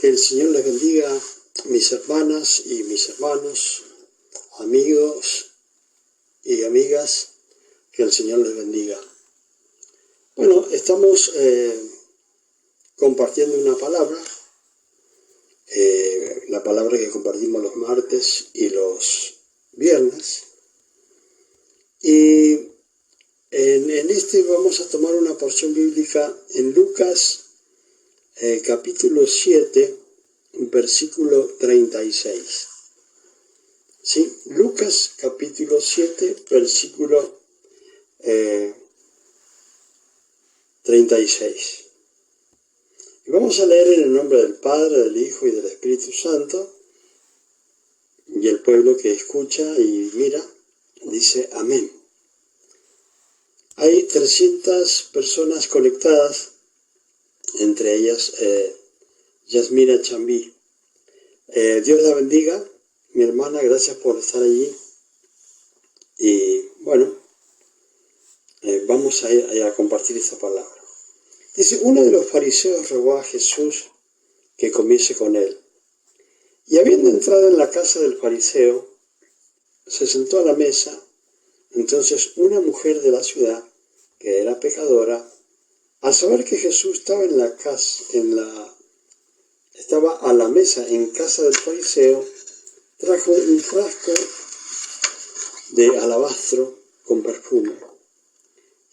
Que el Señor les bendiga, mis hermanas y mis hermanos, amigos y amigas, que el Señor les bendiga. Bueno, estamos compartiendo una palabra, la palabra que compartimos los martes y los viernes. Y en este vamos a tomar una porción bíblica en Lucas capítulo 7, versículo 36. ¿Sí? Lucas capítulo 7, versículo 36. Y vamos a leer en el nombre del Padre, del Hijo y del Espíritu Santo. Y el pueblo que escucha y mira dice amén. Hay 300 personas conectadas, entre ellas Yasmina Chambí. Dios la bendiga, mi hermana, gracias por estar allí. Y bueno, vamos a ir a compartir esta palabra. Dice, uno de los fariseos rogó a Jesús que comiese con él. Y habiendo entrado en la casa del fariseo, se sentó a la mesa. Entonces una mujer de la ciudad, que era pecadora, al saber que Jesús estaba estaba a la mesa en casa del fariseo, trajo un frasco de alabastro con perfume.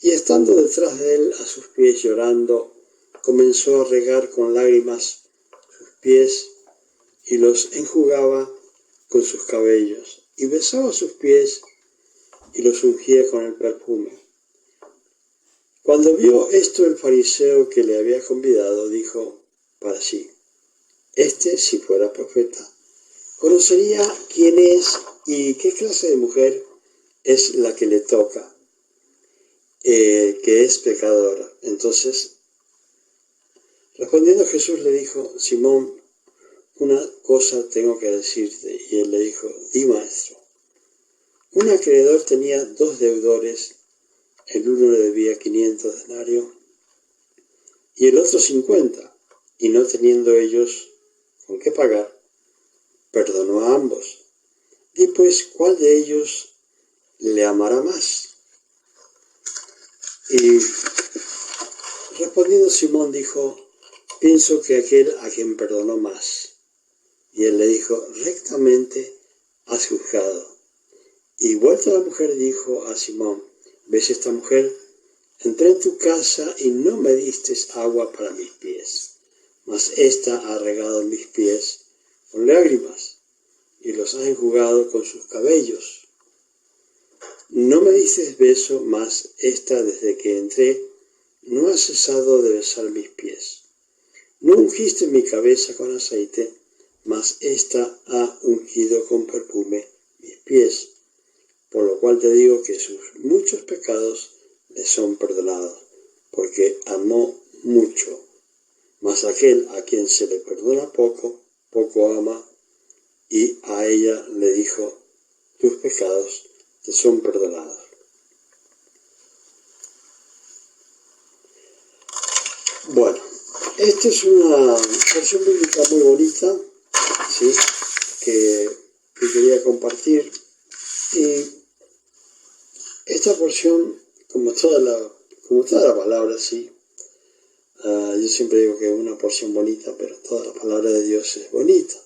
Y estando detrás de él a sus pies llorando, comenzó a regar con lágrimas sus pies y los enjugaba con sus cabellos, y besaba sus pies y los ungía con el perfume. Cuando vio esto el fariseo que le había convidado, dijo para sí, si fuera profeta, conocería quién es y qué clase de mujer es la que le toca, que es pecadora. Entonces, respondiendo Jesús le dijo, Simón, una cosa tengo que decirte. Y él le dijo, di, maestro. Un acreedor tenía 2 deudores, el uno le debía 500 denarios y el otro 50, y no teniendo ellos con qué pagar, perdonó a ambos. Di pues, ¿cuál de ellos le amará más? Y respondiendo Simón dijo, pienso que aquel a quien perdonó más. Y él le dijo, rectamente has juzgado. Y vuelta la mujer dijo a Simón, ¿ves esta mujer? Entré en tu casa y no me diste agua para mis pies, mas ésta ha regado mis pies con lágrimas y los ha enjugado con sus cabellos. No me diste beso, mas ésta desde que entré no ha cesado de besar mis pies. No ungiste mi cabeza con aceite, mas ésta ha ungido con perfume mis pies. Por lo cual te digo que sus muchos pecados le son perdonados, porque amó mucho. Mas aquel a quien se le perdona poco, poco ama. Y a ella le dijo, tus pecados te son perdonados. Bueno, esta es una porción bíblica muy bonita, ¿sí? que quería compartir. Y esta porción, como toda la palabra, sí, yo siempre digo que es una porción bonita, pero toda la palabra de Dios es bonita,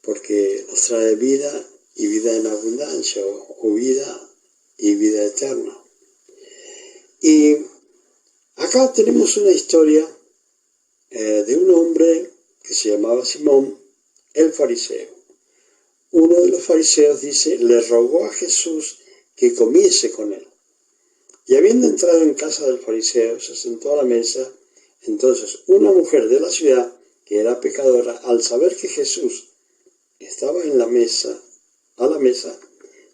porque nos trae vida y vida en abundancia, o vida y vida eterna. Y acá tenemos una historia de un hombre que se llamaba Simón, el fariseo. Uno de los fariseos, dice, le rogó a Jesús que comiese con él. Y habiendo entrado en casa del fariseo, se sentó a la mesa. Entonces una mujer de la ciudad, que era pecadora, al saber que Jesús estaba a la mesa,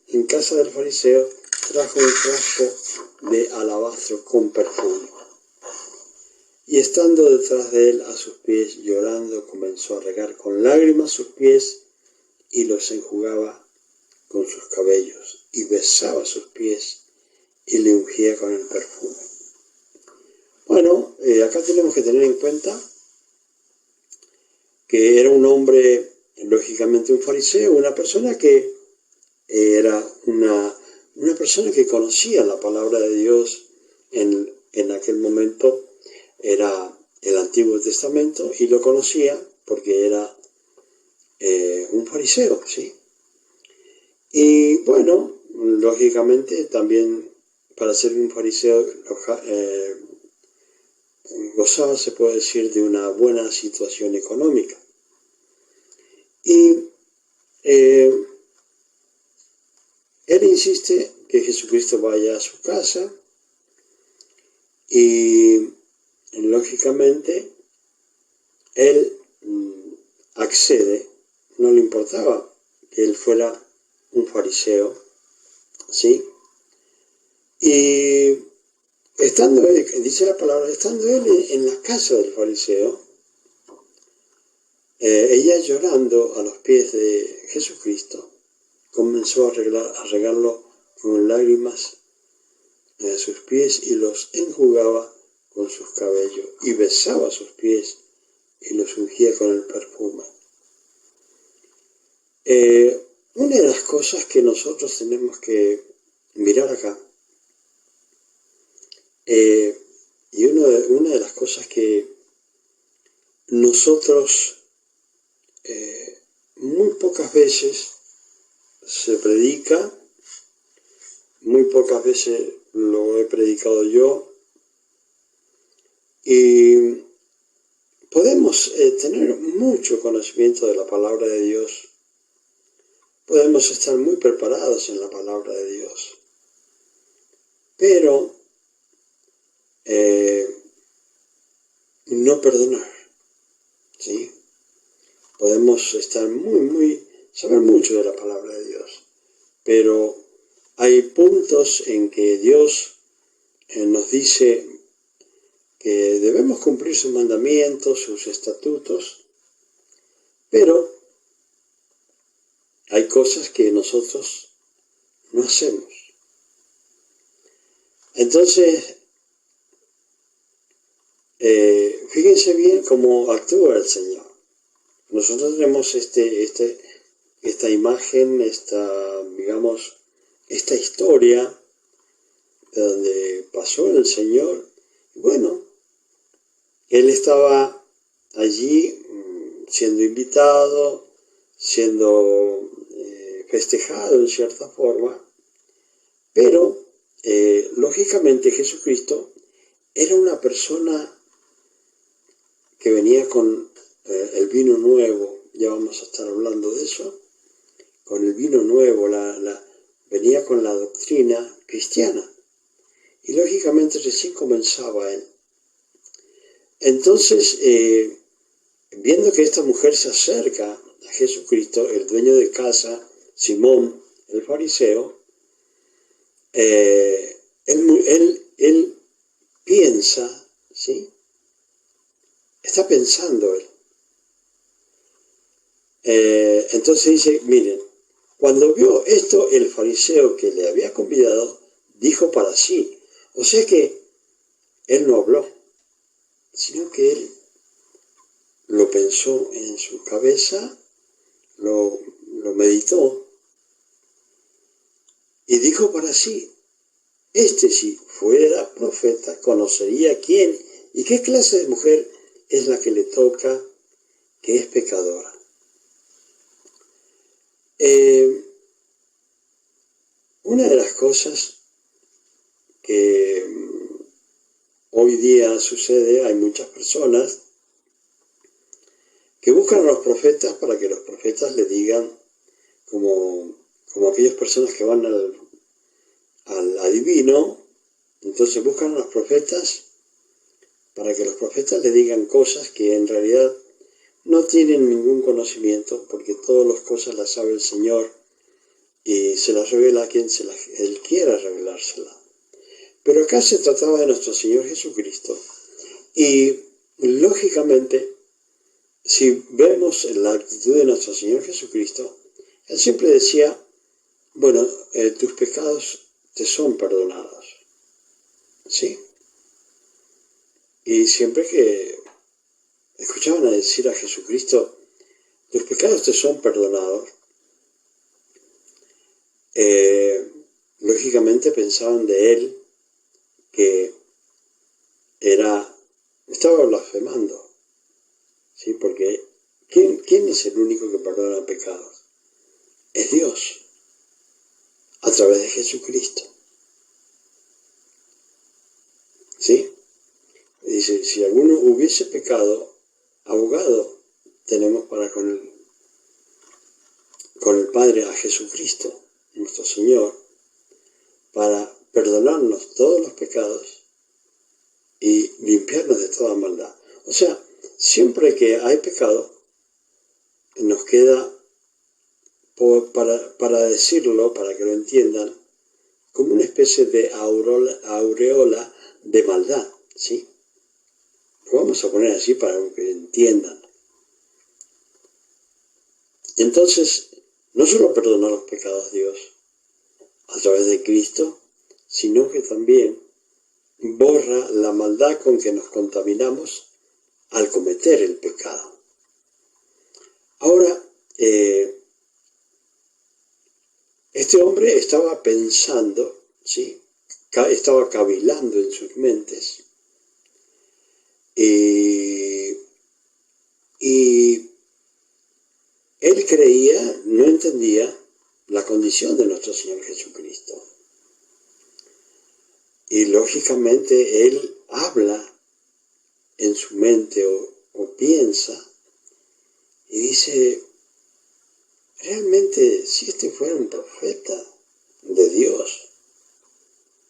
en casa del fariseo, trajo un frasco de alabastro con perfume. Y estando detrás de él a sus pies, llorando, comenzó a regar con lágrimas sus pies y los enjugaba con sus cabellos, y besaba sus pies y le ungía con el perfume. Bueno, acá tenemos que tener en cuenta que era un hombre, lógicamente un fariseo, una persona que era una persona que conocía la palabra de Dios en aquel momento, era el Antiguo Testamento y lo conocía porque era un fariseo, ¿sí? Y bueno, lógicamente también para ser un fariseo gozaba, se puede decir, de una buena situación económica. Y él insiste que Jesucristo vaya a su casa y lógicamente él accede, no le importaba que él fuera un fariseo, ¿sí? Y estando él, dice la palabra, estando él en la casa del fariseo, ella llorando a los pies de Jesucristo, comenzó a regarlo con lágrimas a sus pies y los enjugaba con sus cabellos y besaba sus pies y los ungía con el perfume. Una de las cosas que nosotros tenemos que mirar acá, y una de las cosas que nosotros muy pocas veces se predica, muy pocas veces lo he predicado yo, y podemos tener mucho conocimiento de la palabra de Dios, podemos estar muy preparados en la palabra de Dios, pero no perdonar, ¿sí? Podemos estar saber mucho de la palabra de Dios, pero hay puntos en que Dios nos dice que debemos cumplir sus mandamientos, sus estatutos, pero hay cosas que nosotros no hacemos. Entonces, fíjense bien cómo actúa el Señor. Nosotros tenemos esta imagen, esta historia de donde pasó el Señor. Bueno, Él estaba allí siendo invitado, siendo festejado en cierta forma, pero lógicamente Jesucristo era una persona que venía con el vino nuevo, ya vamos a estar hablando de eso, con el vino nuevo, venía con la doctrina cristiana, y lógicamente recién comenzaba él. Entonces, viendo que esta mujer se acerca a Jesucristo, el dueño de casa, Simón, el fariseo, él piensa, ¿sí? Está pensando él. Entonces dice, miren, cuando vio esto, el fariseo que le había convidado, dijo para sí. O sea que él no habló, sino que él lo pensó en su cabeza, lo meditó, y dijo para sí, si fuera profeta, conocería quién y qué clase de mujer es la que le toca, que es pecadora. Una de las cosas que hoy día sucede, hay muchas personas que buscan a los profetas para que los profetas le digan, como aquellas personas que van al adivino, entonces buscan a los profetas para que los profetas le digan cosas que en realidad no tienen ningún conocimiento, porque todas las cosas las sabe el Señor y se las revela a quien Él quiera revelársela. Pero acá se trataba de nuestro Señor Jesucristo, y lógicamente, si vemos la actitud de nuestro Señor Jesucristo, Él siempre decía, bueno, tus pecados te son perdonados, ¿sí? Y siempre que escuchaban a decir a Jesucristo, tus pecados te son perdonados, lógicamente pensaban de él que estaba blasfemando, ¿sí? Porque ¿quién es el único que perdona pecados? Es Dios, a través de Jesucristo. ¿Sí? Dice, si alguno hubiese pecado, abogado tenemos para con el Padre a Jesucristo, nuestro Señor, para perdonarnos todos los pecados y limpiarnos de toda maldad. O sea, siempre que hay pecado, nos queda, para decirlo, para que lo entiendan, como una especie de aureola de maldad, ¿sí? Lo vamos a poner así para que entiendan. Entonces, no solo perdona los pecados Dios a través de Cristo, sino que también borra la maldad con que nos contaminamos al cometer el pecado. Ahora, este hombre estaba pensando, ¿sí? Estaba cavilando en sus mentes, y él creía, no entendía la condición de nuestro Señor Jesucristo. Y lógicamente él habla en su mente o piensa y dice, realmente si este fuera un profeta de Dios,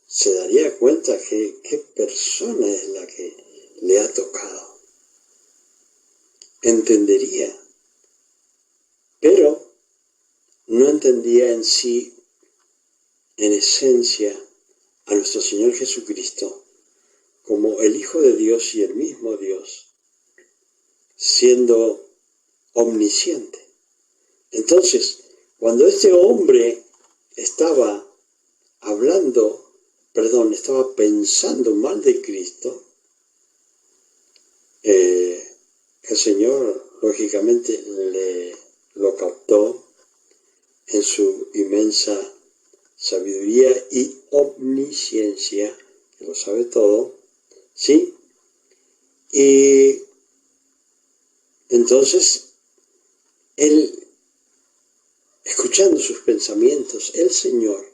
se daría cuenta que qué persona es la que le ha tocado. Entendería, pero no entendía en sí, en esencia, a nuestro Señor Jesucristo como el Hijo de Dios y el mismo Dios, siendo omnisciente. Entonces, cuando este hombre estaba pensando mal de Cristo, el Señor lógicamente lo captó en su inmensa sabiduría y omnisciencia, que lo sabe todo, ¿sí? Y entonces, él, escuchando sus pensamientos, el Señor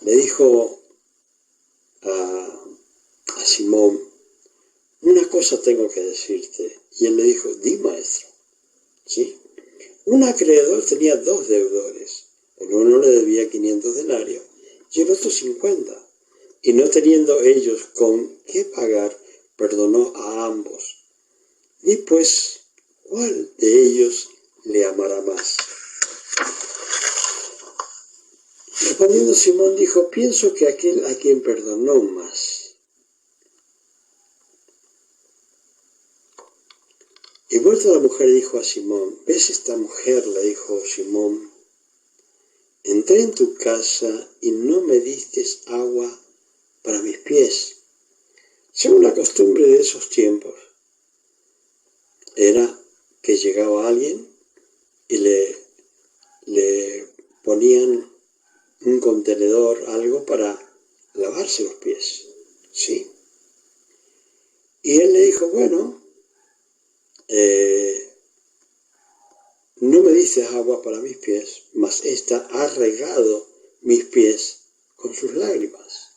le dijo a Simón, una cosa tengo que decirte. Y él le dijo, di, maestro, ¿sí? Un acreedor tenía 2 deudores. El uno le debía 500 denarios y el otro 50. Y no teniendo ellos con qué pagar, perdonó a ambos. Y pues, ¿cuál de ellos le amará más? Respondiendo Simón dijo, pienso que aquel a quien perdonó más. Y vuelta la mujer dijo a Simón, ¿ves esta mujer? Le dijo Simón, entré en tu casa y no me diste agua para mis pies. Según la costumbre de esos tiempos, era que llegaba alguien y le ponían un contenedor, algo para lavarse los pies, ¿sí? Y él le dijo, bueno, no me dices agua para mis pies, mas ésta ha regado mis pies con sus lágrimas.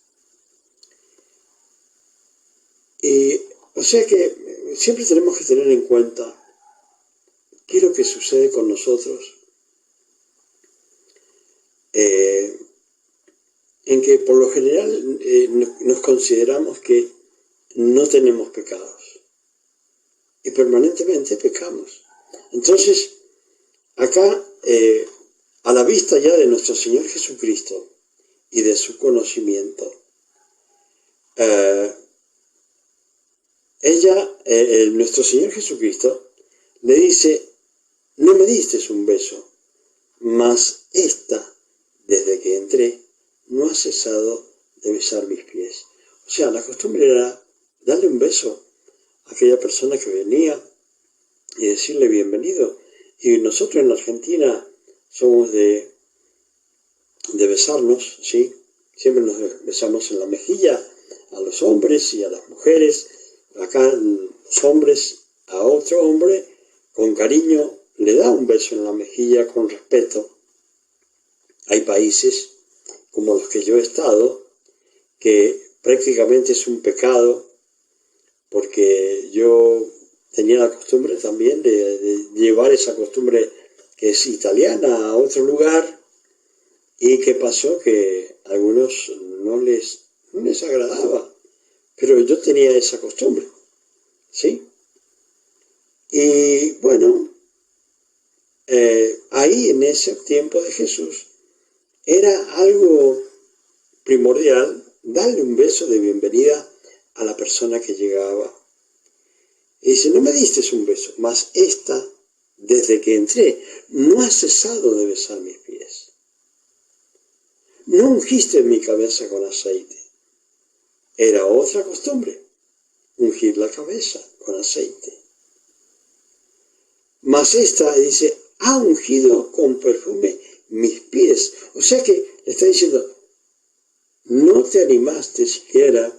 Y o sea que siempre tenemos que tener en cuenta qué es lo que sucede con nosotros, en que por lo general nos consideramos que no tenemos pecados y permanentemente pecamos. Entonces, acá, a la vista ya de nuestro Señor Jesucristo y de su conocimiento, nuestro Señor Jesucristo le dice, no me diste un beso, mas esta, desde que entré, no ha cesado de besar mis pies. O sea, la costumbre era darle un beso a aquella persona que venía y decirle bienvenido. Y nosotros en la Argentina somos de besarnos, ¿sí? Siempre nos besamos en la mejilla a los hombres y a las mujeres. Acá los hombres a otro hombre con cariño le da un beso en la mejilla con respeto. Hay países como los que yo he estado que prácticamente es un pecado, porque yo tenía la costumbre también de llevar esa costumbre que es italiana a otro lugar. ¿Y qué pasó? Que a algunos no les agradaba, pero yo tenía esa costumbre, ¿sí? Y bueno, ahí en ese tiempo de Jesús era algo primordial darle un beso de bienvenida a la persona que llegaba. Y dice, no me diste un beso, mas esta, desde que entré, no ha cesado de besar mis pies. No ungiste mi cabeza con aceite. Era otra costumbre, ungir la cabeza con aceite. Mas esta, dice, ha ungido con perfume mis pies. O sea que le está diciendo, no te animaste siquiera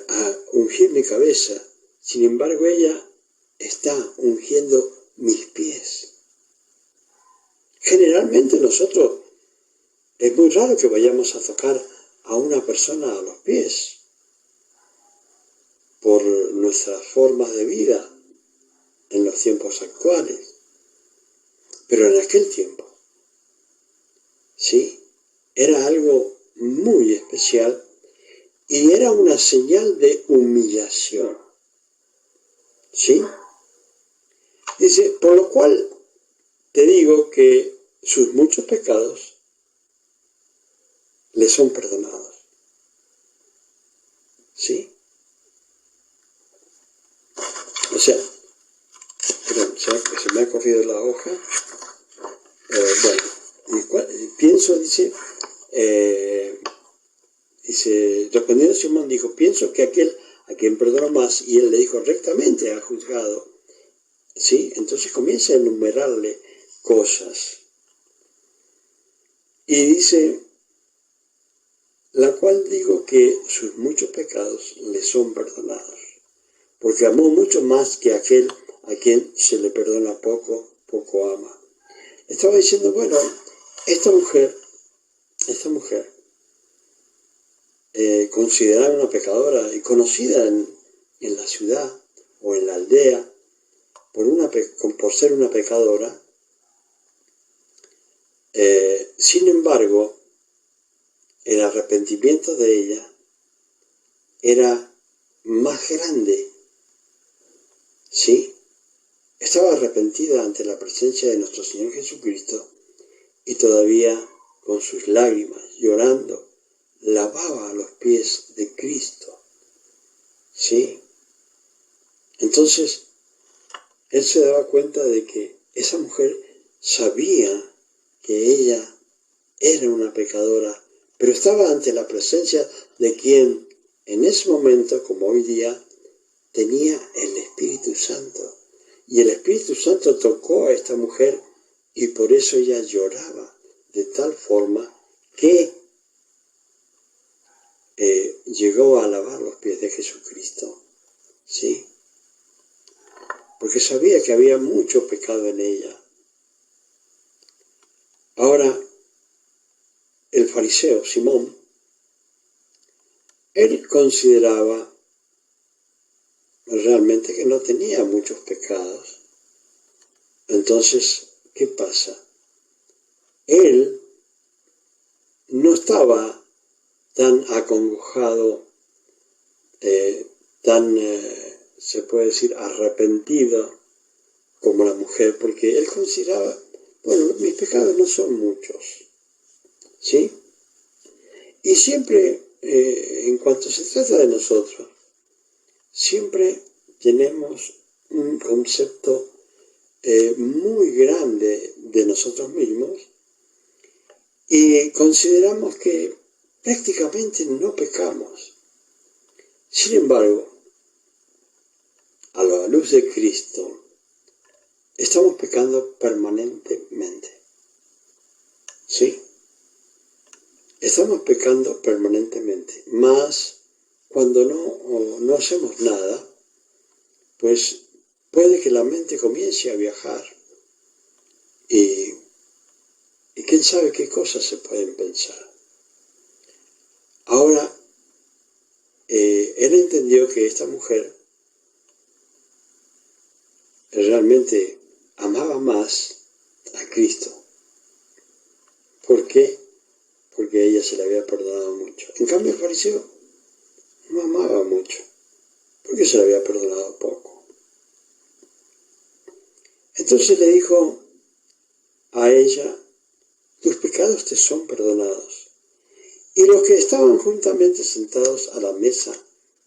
a ungir mi cabeza. Sin embargo, ella está ungiendo mis pies. Generalmente nosotros es muy raro que vayamos a tocar a una persona a los pies por nuestras formas de vida en los tiempos actuales. Pero en aquel tiempo, sí, era algo muy especial y era una señal de humillación. ¿Sí? Dice, por lo cual te digo que sus muchos pecados le son perdonados. ¿Sí? O sea, perdón, se me ha corrido la hoja. Pienso, dice, respondiendo Simón dijo, pienso que aquel a quien perdonó más, y él le dijo, rectamente ha juzgado. ¿Sí? Entonces comienza a enumerarle cosas. Y dice, la cual digo que sus muchos pecados le son perdonados, porque amó mucho más que aquel a quien se le perdona poco, poco ama. Estaba diciendo, bueno, esta mujer, considerada una pecadora y conocida en la ciudad o en la aldea por ser una pecadora, sin embargo, el arrepentimiento de ella era más grande, ¿sí? Estaba arrepentida ante la presencia de nuestro Señor Jesucristo y todavía con sus lágrimas, llorando, lavaba los pies de Cristo, ¿sí? Entonces, él se daba cuenta de que esa mujer sabía que ella era una pecadora, pero estaba ante la presencia de quien en ese momento, como hoy día, tenía el Espíritu Santo. Y el Espíritu Santo tocó a esta mujer y por eso ella lloraba de tal forma que llegó a lavar los pies de Jesucristo, ¿sí? Porque sabía que había mucho pecado en ella. Ahora, el fariseo Simón, él consideraba realmente que no tenía muchos pecados. Entonces, ¿qué pasa? Él no estaba tan acongojado, se puede decir, arrepentido como la mujer, porque él consideraba, bueno, mis pecados no son muchos, ¿sí? Y siempre, en cuanto se trata de nosotros, siempre tenemos un concepto muy grande de nosotros mismos y consideramos que prácticamente no pecamos. Sin embargo, a la luz luz de Cristo, estamos pecando permanentemente. ¿Sí? Estamos pecando permanentemente. Más cuando no hacemos nada, pues puede que la mente comience a viajar. Y quién sabe qué cosas se pueden pensar. Ahora, él entendió que esta mujer realmente amaba más a Cristo. ¿Por qué? Porque ella se le había perdonado mucho. En cambio, el fariseo no amaba mucho, porque se le había perdonado poco. Entonces le dijo a ella: tus pecados te son perdonados. Y los que estaban juntamente sentados a la mesa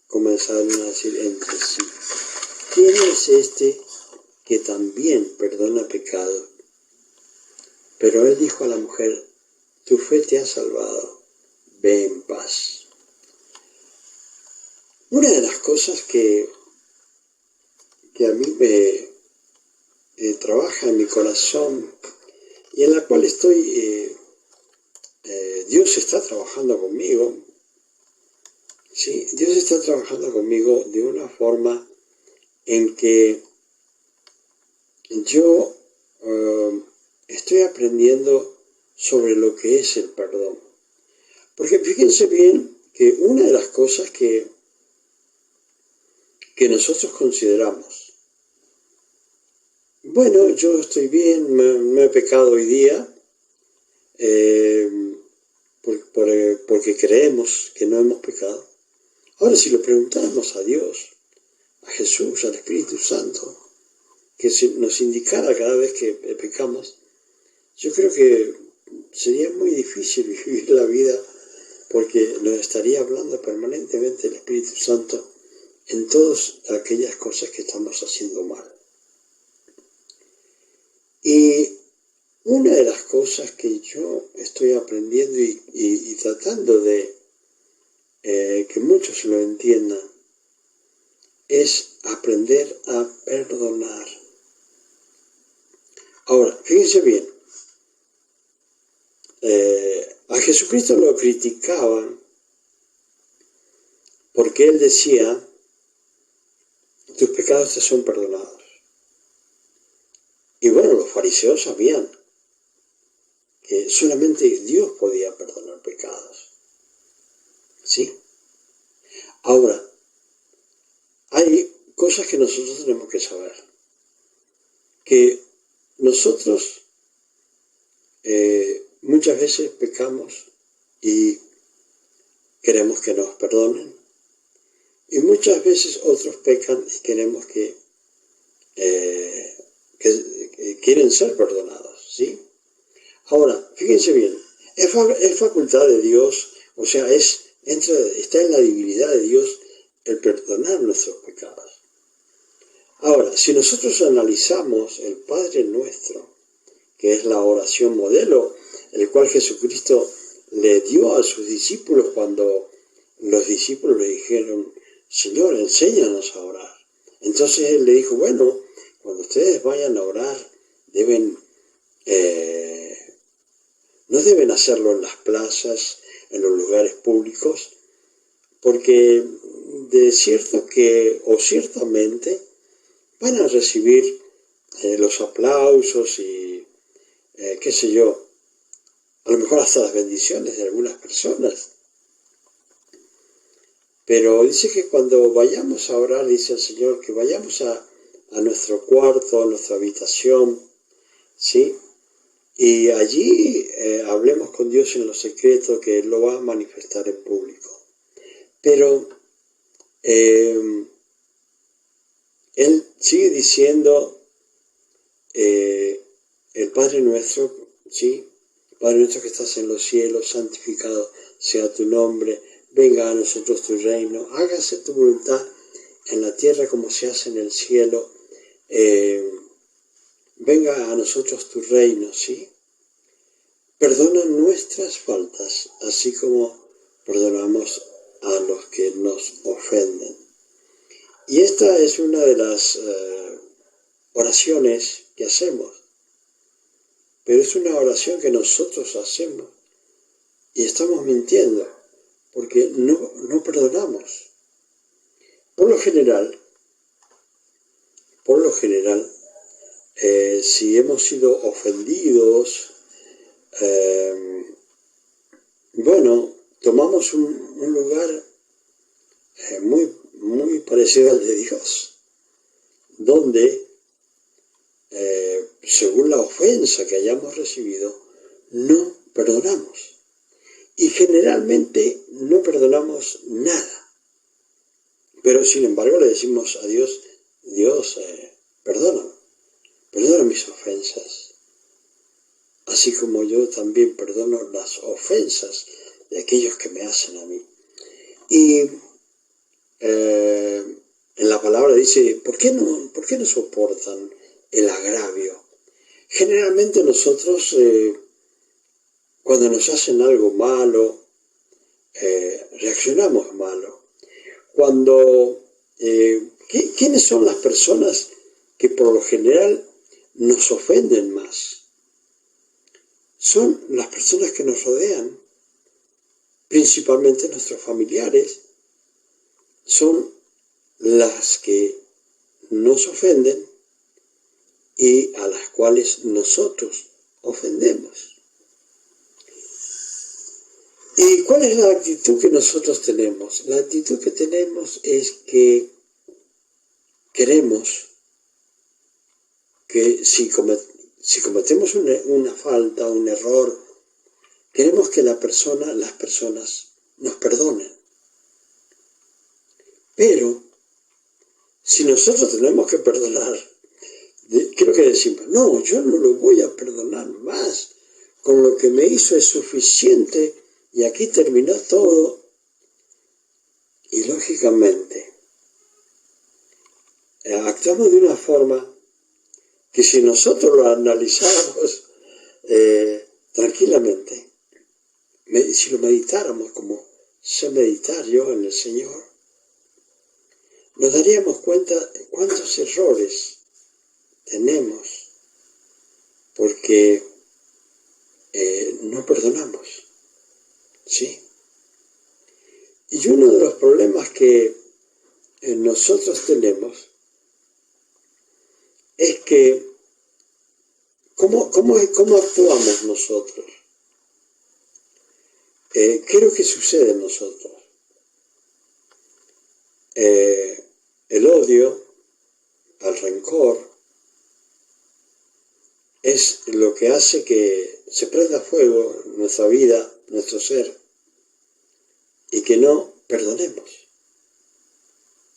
comenzaron a decir entre sí: ¿quién es este que también perdona pecados? Pero él dijo a la mujer: tu fe te ha salvado, ve en paz. Una de las cosas que a mí me trabaja en mi corazón y en la cual estoy, Dios está trabajando conmigo, ¿sí? Dios está trabajando conmigo de una forma en que yo estoy aprendiendo sobre lo que es el perdón. Porque fíjense bien que una de las cosas que nosotros consideramos: bueno, yo estoy bien, no he pecado hoy día, porque creemos que no hemos pecado. Ahora, si le preguntáramos a Dios, a Jesús, al Espíritu Santo, que nos indicara cada vez que pecamos, yo creo que sería muy difícil vivir la vida, porque nos estaría hablando permanentemente el Espíritu Santo en todas aquellas cosas que estamos haciendo mal. Y una de las cosas que yo estoy aprendiendo y tratando de que muchos lo entiendan es aprender a perdonar. Ahora, fíjense bien, a Jesucristo lo criticaban porque él decía: tus pecados te son perdonados. Y bueno, los fariseos sabían que solamente Dios podía perdonar pecados. ¿Sí? Ahora, hay cosas que nosotros tenemos que saber. Que nosotros muchas veces pecamos y queremos que nos perdonen. Y muchas veces otros pecan y queremos que quieren ser perdonados, ¿sí? Ahora, fíjense bien, es facultad de Dios, o sea, está en la divinidad de Dios el perdonar nuestros pecados. Ahora, si nosotros analizamos el Padre Nuestro, que es la oración modelo, el cual Jesucristo le dio a sus discípulos cuando los discípulos le dijeron: Señor, enséñanos a orar. Entonces él le dijo: bueno, cuando ustedes vayan a orar, no deben hacerlo en las plazas, en los lugares públicos, porque de cierto que, o ciertamente, van a recibir los aplausos y, qué sé yo, a lo mejor hasta las bendiciones de algunas personas. Pero dice que cuando vayamos a orar, dice el Señor, que vayamos a nuestro cuarto, a nuestra habitación, ¿sí? Y allí hablemos con Dios en lo secreto, que Él lo va a manifestar en público. Pero Él sigue diciendo, el Padre Nuestro, ¿sí? Padre nuestro que estás en los cielos, santificado sea tu nombre, venga a nosotros tu reino, hágase tu voluntad en la tierra como se hace en el cielo, venga a nosotros tu reino, ¿sí? Perdona nuestras faltas, así como perdonamos a los que nos ofenden. Y esta esta es una de las oraciones que hacemos, pero es una oración que nosotros hacemos y estamos mintiendo porque no perdonamos. Por lo general, si hemos sido ofendidos, tomamos un lugar muy parecido al de Dios, donde, según la ofensa que hayamos recibido, no perdonamos. Y generalmente no perdonamos nada. Pero sin embargo le decimos a Dios, perdóname, perdona mis ofensas, así como yo también perdono las ofensas de aquellos que me hacen a mí. Y en la palabra dice, ¿por qué no soportan el agravio? Generalmente nosotros, cuando nos hacen algo malo, reaccionamos malo. ¿Quiénes son las personas que por lo general nos ofenden más? Son las personas que nos rodean, principalmente nuestros familiares, son las que nos ofenden y a las cuales nosotros ofendemos. ¿Y cuál es la actitud que nosotros tenemos? La actitud que tenemos es que queremos que si cometemos una falta, un error, queremos que las personas nos perdonen. Pero si nosotros tenemos que perdonar, creo que decimos, no, yo no lo voy a perdonar más, con lo que me hizo es suficiente y aquí terminó todo. Y lógicamente, actuamos de una forma que si nosotros lo analizáramos tranquilamente, si lo meditáramos como sé meditar yo en el Señor, nos daríamos cuenta de cuántos errores tenemos porque no perdonamos, ¿sí? Y uno de los problemas que nosotros tenemos es que ¿cómo actuamos nosotros? ¿Qué es lo que sucede en nosotros? El odio, el rencor, es lo que hace que se prenda fuego nuestra vida, nuestro ser, y que no perdonemos,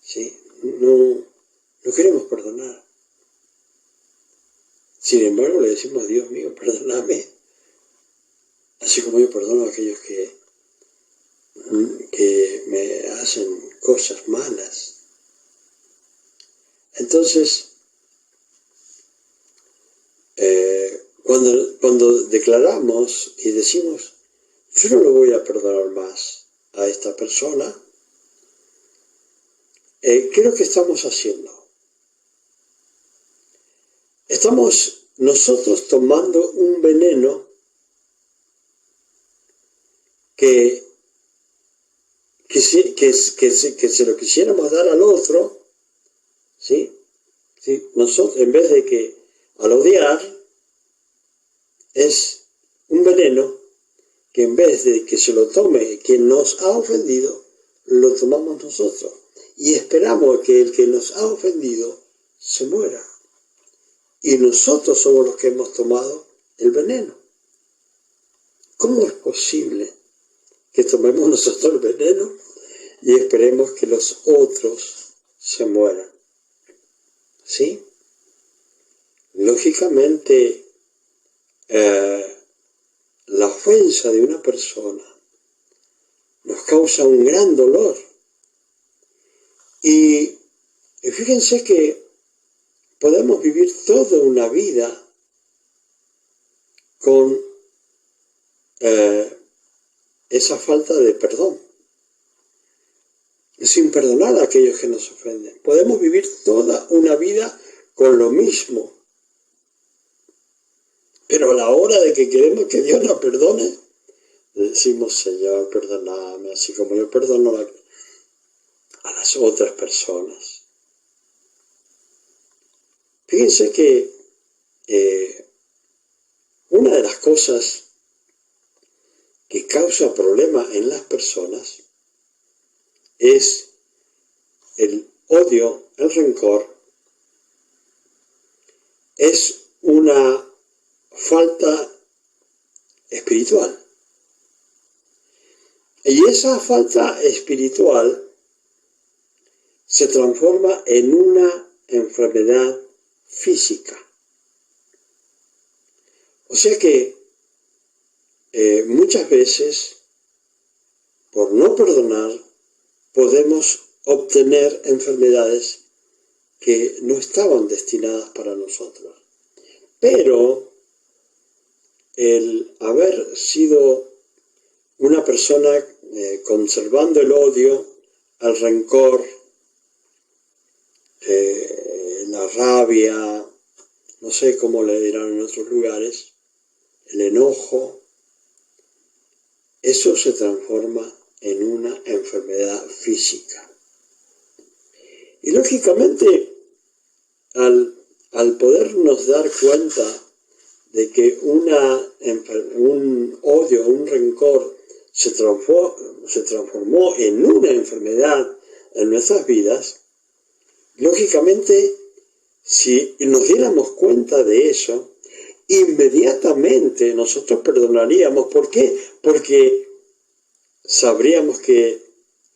¿sí? No queremos perdonar. Sin embargo, le decimos, Dios mío, perdóname, así como yo perdono a aquellos que me hacen cosas malas. Entonces, cuando declaramos y decimos, yo no lo voy a perdonar más a esta persona, ¿qué es lo que estamos haciendo? Estamos nosotros tomando un veneno que se lo quisiéramos dar al otro, ¿sí? ¿Sí? Nosotros, en vez de que al odiar, es un veneno que en vez de que se lo tome quien nos ha ofendido, lo tomamos nosotros y esperamos que el que nos ha ofendido se muera. Y nosotros somos los que hemos tomado el veneno. ¿Cómo es posible que tomemos nosotros el veneno y esperemos que los otros se mueran? ¿Sí? Lógicamente, la ofensa de una persona nos causa un gran dolor. Y fíjense que podemos vivir toda una vida con esa falta de perdón. sin perdonar a aquellos que nos ofenden. Podemos vivir toda una vida con lo mismo. Pero a la hora de que queremos que Dios nos perdone, le decimos, Señor, perdóname, así como yo perdono a las otras personas. Fíjense que una de las cosas que causa problema en las personas es el odio, el rencor, es una falta espiritual. Y esa falta espiritual se transforma en una enfermedad física. O sea que muchas veces, por no perdonar, podemos obtener enfermedades que no estaban destinadas para nosotros. Pero el haber sido una persona conservando el odio, el rencor, la rabia, no sé cómo le dirán en otros lugares, el enojo, eso se transforma en una enfermedad física. Y lógicamente, al podernos dar cuenta de que un odio, un rencor se transformó en una enfermedad en nuestras vidas, lógicamente, si nos diéramos cuenta de eso, inmediatamente nosotros perdonaríamos. ¿Por qué? Porque sabríamos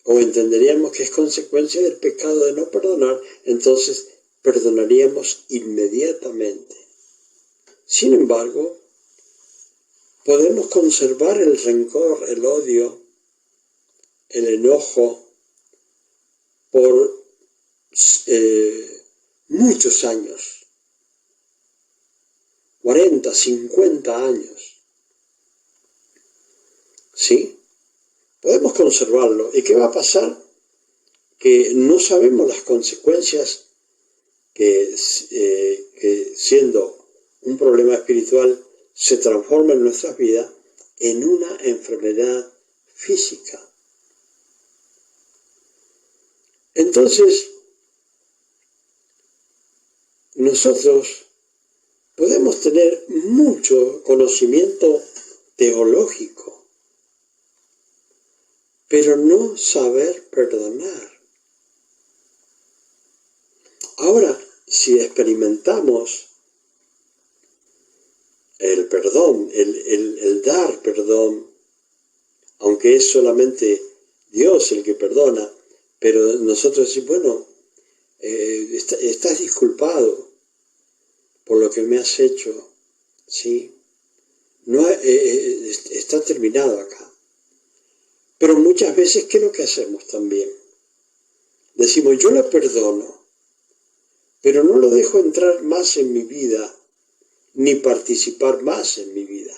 o entenderíamos que es consecuencia del pecado de no perdonar, entonces perdonaríamos inmediatamente. Sin embargo, podemos conservar el rencor, el odio, el enojo por muchos años, 40, 50 años. ¿Sí? Podemos conservarlo. ¿Y qué va a pasar? Que no sabemos las consecuencias que siendo un problema espiritual se transforma en nuestras vidas en una enfermedad física. Entonces, nosotros podemos tener mucho conocimiento teológico, pero no saber perdonar. Ahora, si experimentamos el perdón, el dar perdón, aunque es solamente Dios el que perdona, pero nosotros decimos, bueno, estás disculpado por lo que me has hecho, ¿sí? No, está terminado acá. Pero muchas veces, ¿qué es lo que hacemos también? Decimos, yo lo perdono, pero no lo dejo entrar más en mi vida, ni participar más en mi vida.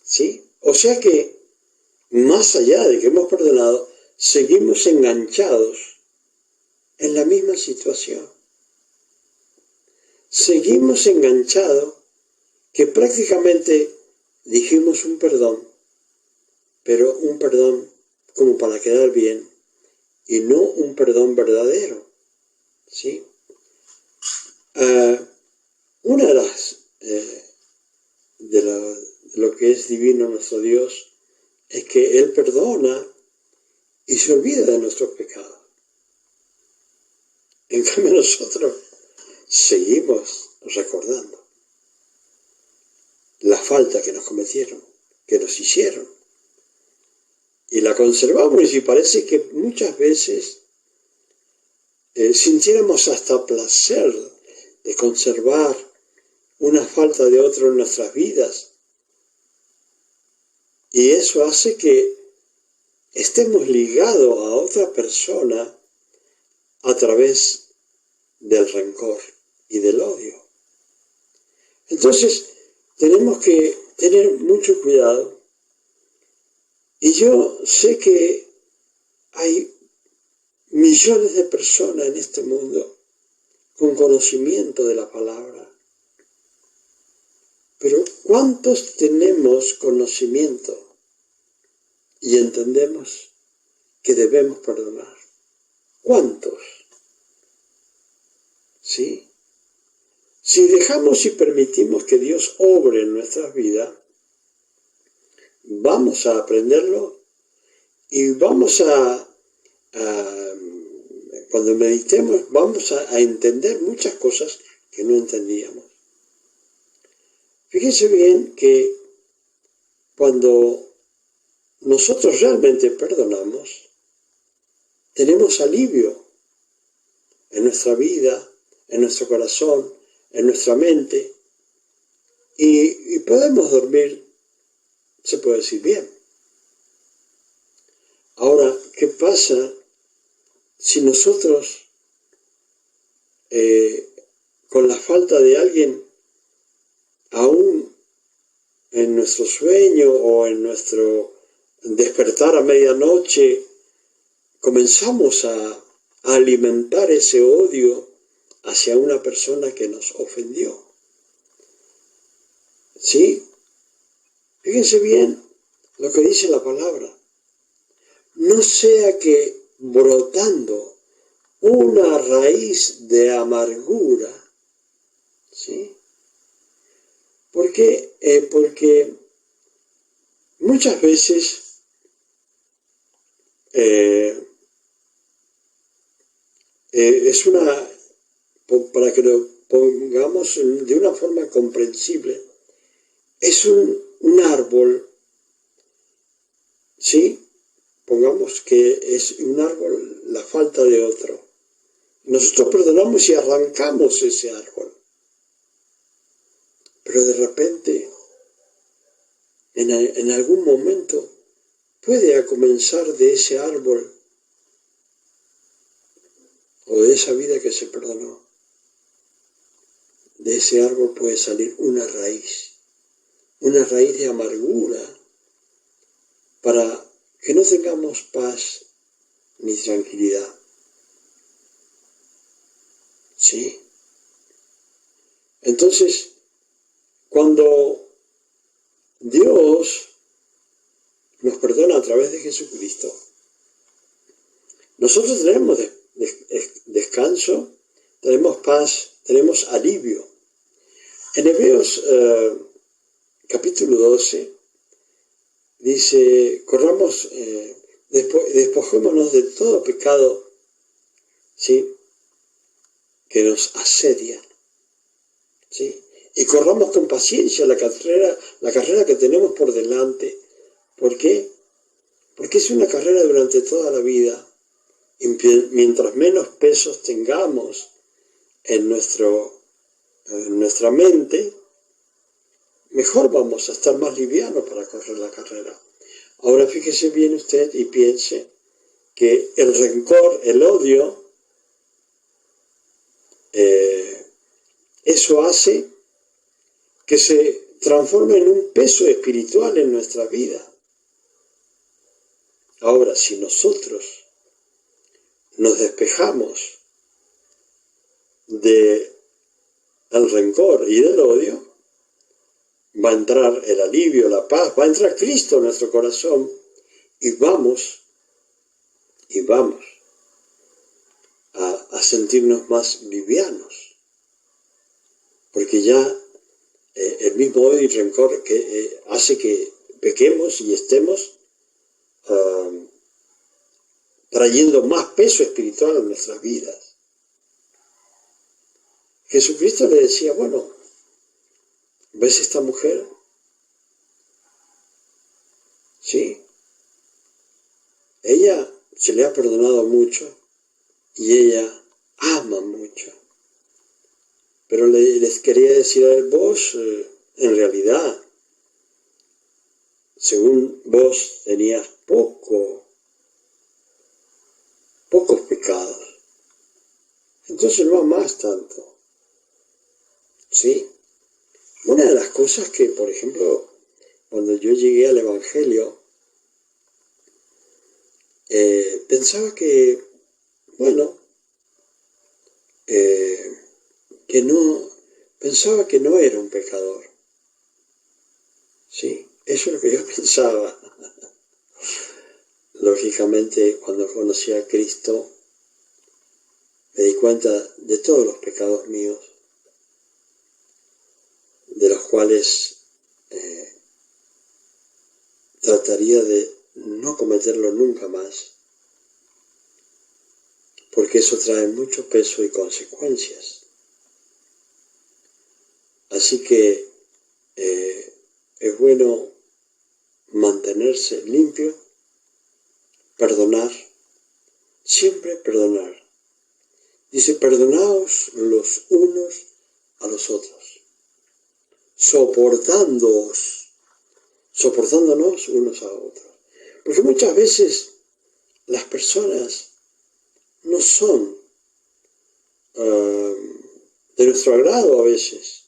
¿Sí? O sea que, más allá de que hemos perdonado, seguimos enganchados en la misma situación. Seguimos enganchados que prácticamente dijimos un perdón, pero un perdón como para quedar bien y no un perdón verdadero. ¿Sí? Una de las de lo que es divino nuestro Dios es que Él perdona y se olvida de nuestros pecados. En cambio nosotros seguimos recordando la falta que nos cometieron, que nos hicieron. Y la conservamos y parece que muchas veces sintiéramos hasta placer de conservar una falta de otro en nuestras vidas. Y eso hace que estemos ligados a otra persona a través del rencor y del odio. Entonces, tenemos que tener mucho cuidado. Y yo sé que hay millones de personas en este mundo con conocimiento de la palabra. Pero ¿cuántos tenemos conocimiento y entendemos que debemos perdonar? ¿Cuántos? ¿Sí? Si dejamos y permitimos que Dios obre en nuestras vidas, vamos a aprenderlo y vamos cuando meditemos, vamos a entender muchas cosas que no entendíamos. Fíjense bien que cuando nosotros realmente perdonamos, tenemos alivio en nuestra vida, en nuestro corazón, en nuestra mente, y podemos dormir, se puede decir, bien. Ahora, ¿qué pasa si nosotros, con la falta de alguien, aún en nuestro sueño o en nuestro despertar a medianoche, comenzamos a alimentar ese odio hacia una persona que nos ofendió? ¿Sí? Fíjense bien lo que dice la palabra. No sea que brotando una raíz de amargura, ¿sí? ¿Por qué? Porque muchas veces es para que lo pongamos de una forma comprensible, es un árbol, ¿sí? Pongamos que es un árbol la falta de otro. Nosotros perdonamos y arrancamos ese árbol. Pero de repente, en algún momento, puede comenzar de ese árbol o de esa vida que se perdonó. De ese árbol puede salir una raíz de amargura, para que no tengamos paz ni tranquilidad. ¿Sí? Entonces, cuando Dios nos perdona a través de Jesucristo, nosotros tenemos descanso, tenemos paz, tenemos alivio. En Hebreos capítulo 12 dice, despojémonos de todo pecado, ¿sí?, que nos asedia, ¿sí?, y corramos con paciencia la carrera que tenemos por delante. ¿Por qué? Porque es una carrera durante toda la vida, y mientras menos pesos tengamos en nuestra mente, mejor vamos a estar más livianos para correr la carrera. Ahora fíjese bien usted y piense que el rencor, el odio, eso hace que se transforme en un peso espiritual en nuestra vida. Ahora, si nosotros nos despejamos del rencor y del odio, va a entrar el alivio, la paz, va a entrar Cristo en nuestro corazón y vamos a sentirnos más livianos, porque ya el mismo odio y rencor que hace que pequemos y estemos trayendo más peso espiritual a nuestras vidas. Jesucristo le decía, bueno, ¿ves esta mujer? Sí. Ella se le ha perdonado mucho y ella ama mucho. Pero les quería decir a vos, en realidad, según vos tenías pocos pecados, entonces no amás tanto. ¿Sí? Una de las cosas que, por ejemplo, cuando yo llegué al Evangelio, pensaba que, bueno, pensaba que no era un pecador. Sí, eso es lo que yo pensaba. Lógicamente, cuando conocí a Cristo, me di cuenta de todos los pecados míos, de los cuales trataría de no cometerlo nunca más, porque eso trae mucho peso y consecuencias. Así que es bueno mantenerse limpio, perdonar, siempre perdonar. Dice, perdonaos los unos a los otros, soportándonos unos a otros. Porque muchas veces las personas no son de nuestro agrado a veces.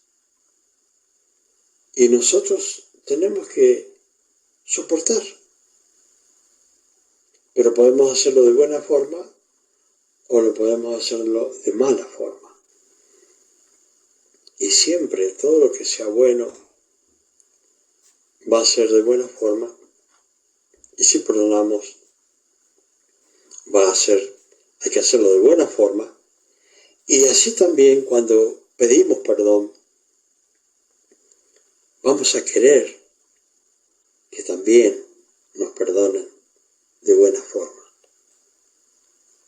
Y nosotros tenemos que soportar. Pero podemos hacerlo de buena forma o lo podemos hacerlo de mala forma. Y siempre todo lo que sea bueno va a ser de buena forma. Y si perdonamos, hay que hacerlo de buena forma. Y así también cuando pedimos perdón, vamos a querer que también nos perdonen de buena forma.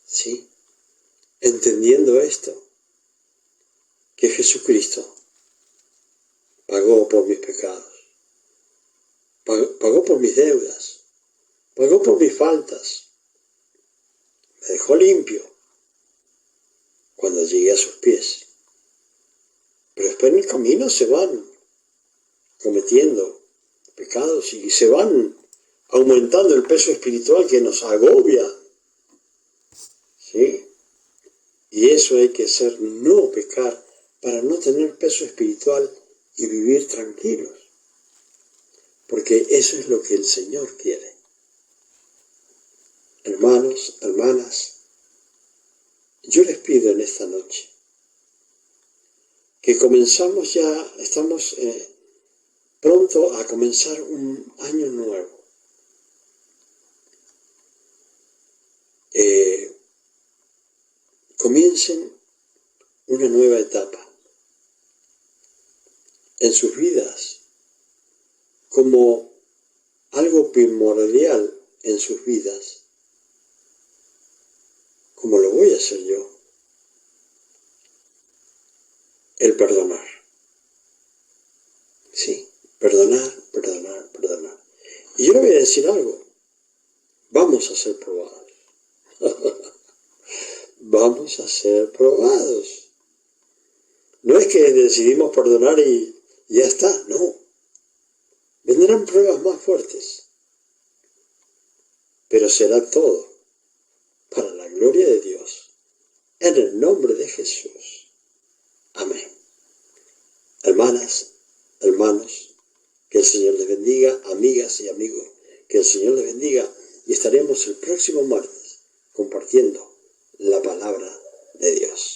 ¿Sí? Entendiendo esto, que Jesucristo pagó por mis pecados, pagó por mis deudas, pagó por mis faltas, me dejó limpio cuando llegué a sus pies. Pero después en el camino se van cometiendo pecados y se van aumentando el peso espiritual que nos agobia. ¿Sí? Y eso hay que hacer, no pecar, para no tener peso espiritual y vivir tranquilos. Porque eso es lo que el Señor quiere. Hermanos, hermanas, yo les pido en esta noche que estamos pronto a comenzar un año nuevo. Comiencen una nueva etapa en sus vidas, como algo primordial en sus vidas, como lo voy a hacer yo, el perdonar. Sí, perdonar, perdonar, perdonar. Y yo le voy a decir algo, vamos a ser probados. Vamos a ser probados. No es que decidimos perdonar y ya está, no. Vendrán pruebas más fuertes, pero será todo para la gloria de Dios, en el nombre de Jesús. Amén. Hermanas, hermanos, que el Señor les bendiga, amigas y amigos, que el Señor les bendiga, y estaremos el próximo martes compartiendo la palabra de Dios.